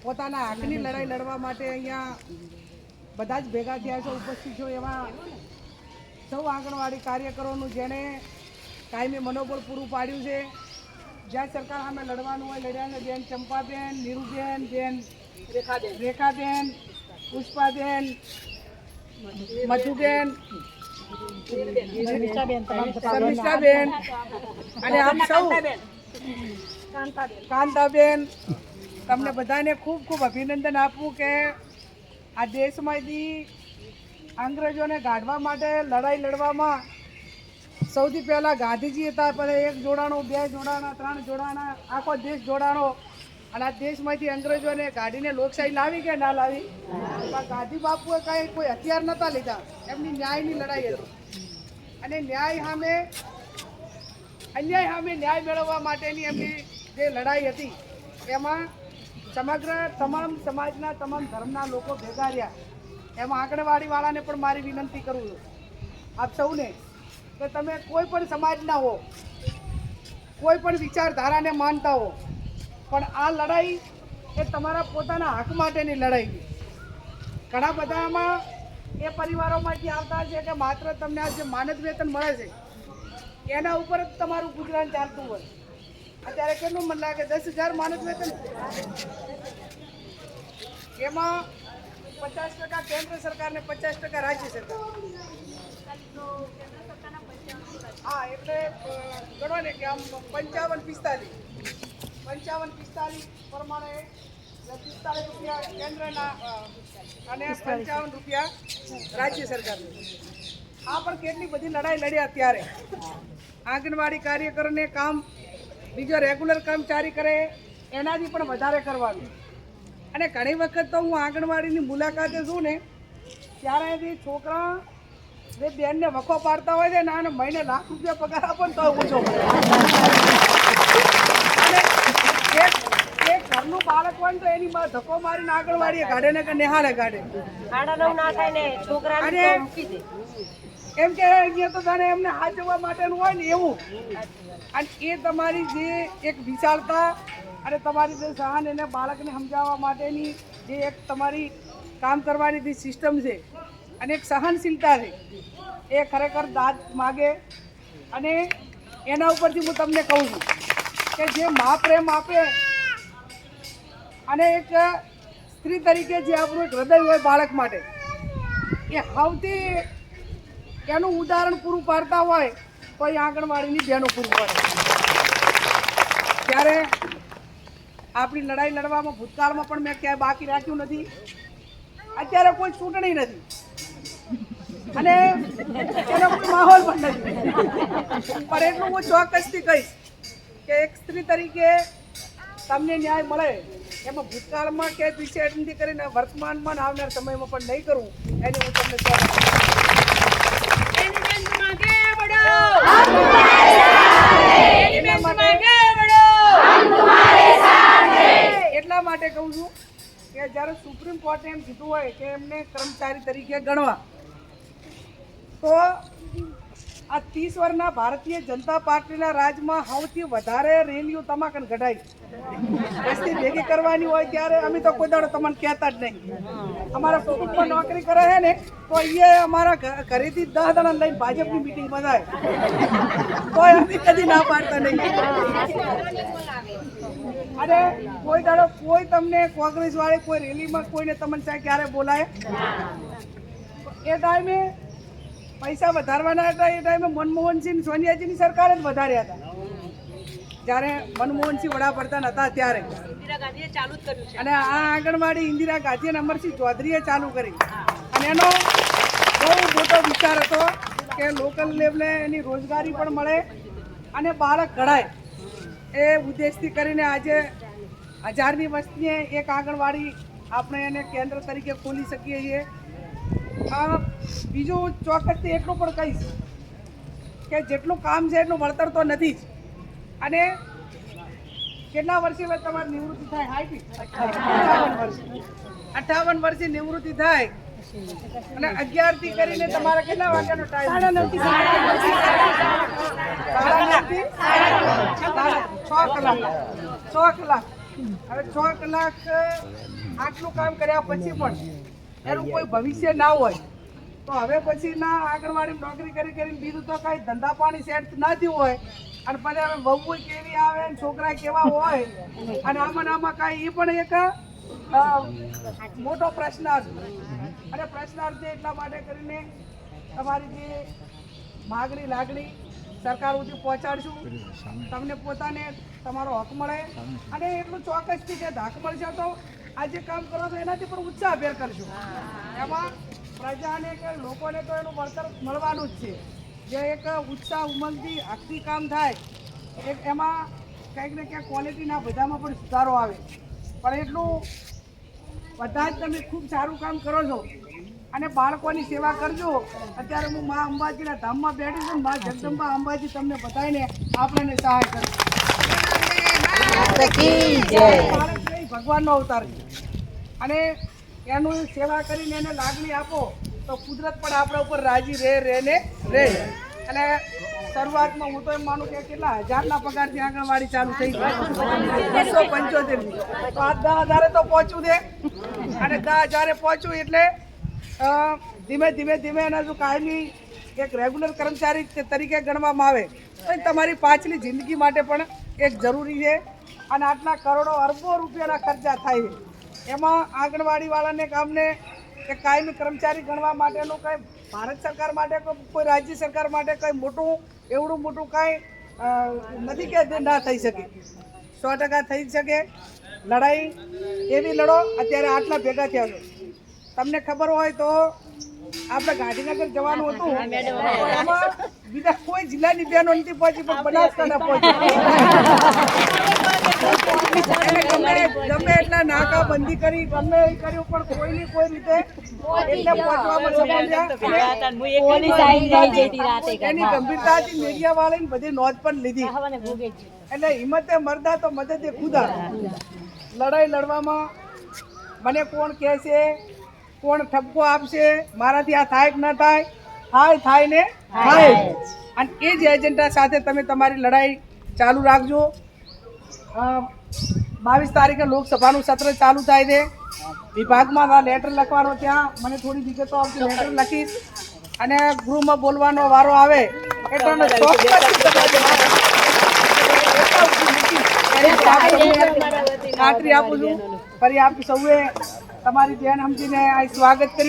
પોતાના હકની લડાઈ લડવા માટે અહીંયા બધા જ ભેગા થયા છો, ઉપસ્થિત છો એવા સૌ આંગણવાડી કાર્યકરોનું જેણે કાયમી મનોબળ પૂરું પાડ્યું છે. જ્યાં સરકાર સામે લડવાનું હોય લડ્યા બેન ચંપાબેન, નીરુબેન, બેન રેખાબેન, પુષ્પાબેન, મધુબેન, શમિષ્ઠાબેન અને આપ સૌ કાંતાબેન, તમને બધાને ખૂબ ખૂબ અભિનંદન આપવું કે આ દેશમાંથી અંગ્રેજોને કાઢવા માટે લડાઈ લડવામાં સૌથી પહેલાં ગાંધીજી હતા. પછી 1 જોડાણો, 2 જોડાણા, 3 જોડાણા, આખો દેશ જોડાણો અને આ દેશમાંથી અંગ્રેજોને કાઢીને લોકશાહી લાવી કે ના લાવી? ગાંધી બાપુએ કાંઈ કોઈ હથિયાર નહોતા લીધા, એમની ન્યાયની લડાઈ હતી અને ન્યાય સામે અન્યાય સામે ન્યાય મેળવવા માટેની એમની જે લડાઈ હતી એમાં સમગ્ર તમામ સમાજના તમામ ધર્મના લોકો ભેગા રહ્યા. એમાં આંગણવાડીવાળાને પણ મારી વિનંતી કરું છું આપ સૌને કે તમે કોઈ પણ સમાજના હો, કોઈ પણ વિચારધારાને માનતા હો, પણ આ લડાઈ એ તમારા પોતાના હક માટેની લડાઈ છે. ઘણા બધામાં એ પરિવારોમાંથી આવતા છે કે માત્ર તમને આ જે માનદ વેતન મળે છે એના ઉપર જ તમારું ગુજરાન ચાલતું હોય. અત્યારે કેટલું મને લાગે 10,000 માનદ વેતન, એમાં 50% કેન્દ્ર સરકાર ને 50% રાજ્ય સરકાર. હા, એટલે ગણો ને કે આમ 55-45 પ્રમાણે 45 રૂપિયા કેન્દ્રના અને 55 રૂપિયા રાજ્ય સરકારને. આ પણ કેટલી બધી લડાઈ લડ્યા. ત્યારે આંગણવાડી કાર્યકરોને કામ બીજો રેગ્યુલર કર્મચારી કરે એનાથી પણ વધારે કરવાનું. અને ઘણી વખત તો હું આંગણવાડીની મુલાકાતે છું ને ત્યારે એથી છોકરા જે બેનને વખો પાડતા હોય છે ને અને મહિને લાખ રૂપિયા પગાર આપો ને તો ઓછો મળે. અને એક ઘરનું બાળક હોય તો એની માં ધક્કો મારીને આંગણવાડીએ કાઢે ને કે નિહાળે કાઢે અને એમ કે અહીંયા તો તને એમને હાથ જવા માટેનું હોય ને એવું. અને એ તમારી જે એક વિશાળતા અને તમારી જે સહન એને બાળકને સમજાવવા માટેની જે એક તમારી કામ કરવાની જે સિસ્ટમ છે અને એક સહનશીલતા છે એ ખરેખર દાદ માગે. અને એના ઉપરથી હું તમને કહું છું કે જે મા પ્રેમ આપે અને એક સ્ત્રી તરીકે જે આપણું એક હૃદય હોય બાળક માટે એ સૌથી એનું ઉદાહરણ પૂરું પાડતા હોય તો એ આંગણવાડીની બહેનો પૂરું પાડે. ત્યારે આપણી લડાઈ લડવામાં ભૂતકાળમાં પણ મેં ક્યાંય બાકી રાખ્યું નથી. અત્યારે કોઈ ચૂંટણી નથી અને એનો કોઈ માહોલ પણ નથી, પણ એટલું હું ચોક્કસથી કહીશ કે એક સ્ત્રી તરીકે તમને ન્યાય મળે એમાં ભૂતકાળમાં કે પીછે નથી કરીને વર્તમાનમાં આવનાર સમયમાં પણ નહીં કરવું એની હું તમને એટલા માટે કહું છું કે જ્યારે સુપ્રીમ કોર્ટે એમ કીધું હોય કે એમને કર્મચારી તરીકે ગણવા, તો આ 30 વર્ષના ભારતીય જનતા પાર્ટીના રાજમાં સૌથી વધારે રેલીઓ તમાકન કઢાઈ. વસ્તી ભેગી કરવાની હોય ત્યારે અમે તો કોઈ દાડો તમને કહેતા જ નહીં. અમારા કુટુંબમાં નોકરી કરે છે ને તો એ અમારા ઘરેથી 10 જણા લઈને ભાજપની મિટિંગ બધાય તો અમે કદી ના પાડતા નહીં. અને કોઈ દાડો કોઈ તમને કોંગ્રેસ વાળે કોઈ રેલીમાં કોઈને તમને ક્યારે બોલાય? એ ટાઈમે પૈસા વધારવાના હતા. એ ટાઈમે મનમોહનસિંહ સોનિયાજીની સરકાર જ વધાર્યા હતા. જ્યારે મનમોહનસિંહ વડાપ્રધાન હતા ત્યારે અને આ આંગણવાડી ઇન્દિરા ગાંધી અને અમરસિંહ ચૌધરીએ ચાલુ કરી. અને એનો બહુ મોટો વિચાર હતો કે લોકલ લેવલે એની રોજગારી પણ મળે અને બાળક ઘડાય. એ ઉદ્દેશથી કરીને આજે 1000ની વસ્તીએ એક આંગણવાડી આપણે એને કેન્દ્ર તરીકે ખોલી શકીએ છીએ. બીજું ચોક્કસથી એટલું પણ કહીશ કે જેટલું કામ છે એટલું વળતર તો નથી જ. અને કેટલા વર્ષે તમારી નિવૃત્તિ થાય? 58 વર્ષે નિવૃત્તિ થાય અને 11 થી કરીને તમારે કેટલા વાગ્યાનો ટાઈમ? 9:30 થી 6 કલાક. હવે 6 કલાક આટલું કામ કર્યા પછી પણ એનું કોઈ ભવિષ્ય ના હોય તો હવે પછી ના આંગણવાડી નોકરી કરીને બીજું તો કઈ ધંધા પાણી સેટ ના થયું હોય અને પછી હવે વહુ કેવી આવે ને છોકરા કેવા હોય અને આમાં કાંઈ એ પણ એક મોટો પ્રશ્નાર્થ અને પ્રશ્નાર્થ છે એટલા માટે કરીને તમારી જે માગણી લાગણી સરકાર સુધી પહોંચાડશું તમને પોતાને તમારો હક મળે અને એટલું ચોક્કસથી કે હક મળશે તો આ જે કામ કરો છો એનાથી પણ ઉત્સાહભેર કરશું એમાં પ્રજાને કે લોકોને તો એનું વળતર મળવાનું જ છે જે એક ઉત્સાહ ઉમંગથી હકથી કામ થાય એમાં કંઈક ને ક્યાંક ક્વોલિટીના બધામાં પણ સુધારો આવે પણ એટલું બધા જ તમે ખૂબ સારું કામ કરો છો અને બાળકોની સેવા કરજો અત્યારે હું મા અંબાજીના ધામમાં બેઠી છું મા જગદંબા અંબાજી તમને બધાને આપણને સહાય કરશે ભગવાનનો અવતાર છે અને એનું સેવા કરીને એને લાગણી આપો તો કુદરત પણ આપણા ઉપર રાજી રહે અને શરૂઆતમાં હું તો એમ માનું કે કેટલા 1000ના પગારથી આંગણવાડી ચાલુ થઈ ગઈ 275 તો આ 10,000 તો પહોંચવું દે અને 10,000 પહોંચવું એટલે ધીમે એના જો કાયમી એક રેગ્યુલર કર્મચારી તરીકે ગણવામાં આવે તો તમારી પાછલી જિંદગી માટે પણ એક જરૂરી છે અને આટલા કરોડો અરબો રૂપિયાના ખર્ચા થાય છે એમાં આંગણવાડીવાળાને કામને એક કાયમી કર્મચારી ગણવા માટેનું કંઈ ભારત સરકાર માટે કોઈ રાજ્ય સરકાર માટે કંઈ એવડું મોટું કાંઈ નથી કે ના થઈ શકે 100% થઈ શકે લડાઈ એવી લડો અત્યારે આટલા ભેગા થયા છો તમને ખબર હોય તો આપણે ગાંધીનગર જવાનું હતું એમાં બીજા કોઈ જિલ્લાની બહેનો નથી પહોંચી પણ બનાસકાંઠા પહોંચી ગમે એટલા નાકાબંધી કરી ગમે એ કર્યું પણ કોઈની કોઈ રીતે એટલે પહોંચવામાં સફળ એની ગંભીરતાથી મીડિયા વાળાની બધી નોંધ પણ લીધી એટલે હિંમતે મરદા તો મદદે ખુદા લડાઈ લડવામાં મને કોણ કહેશે કોણ ઠપકો આપશે મારાથી આ થાય કે ન થાય ને થાય અને એ જ એજન્ડા સાથે તમે તમારી લડાઈ ચાલુ રાખજો 22 તારીખે લોકસભાનું સત્ર ચાલુ થાય છે વિભાગમાં લેટર લખવાનો ત્યાં મને થોડી વિગતો આવતી લેટર લખીશ અને ગૃહમાં બોલવાનો વારો આવે એટલે ખાતરી આપું છું ફરી આપ સૌએ તમારી ધ્યાન સમજીને આ સ્વાગત કર્યું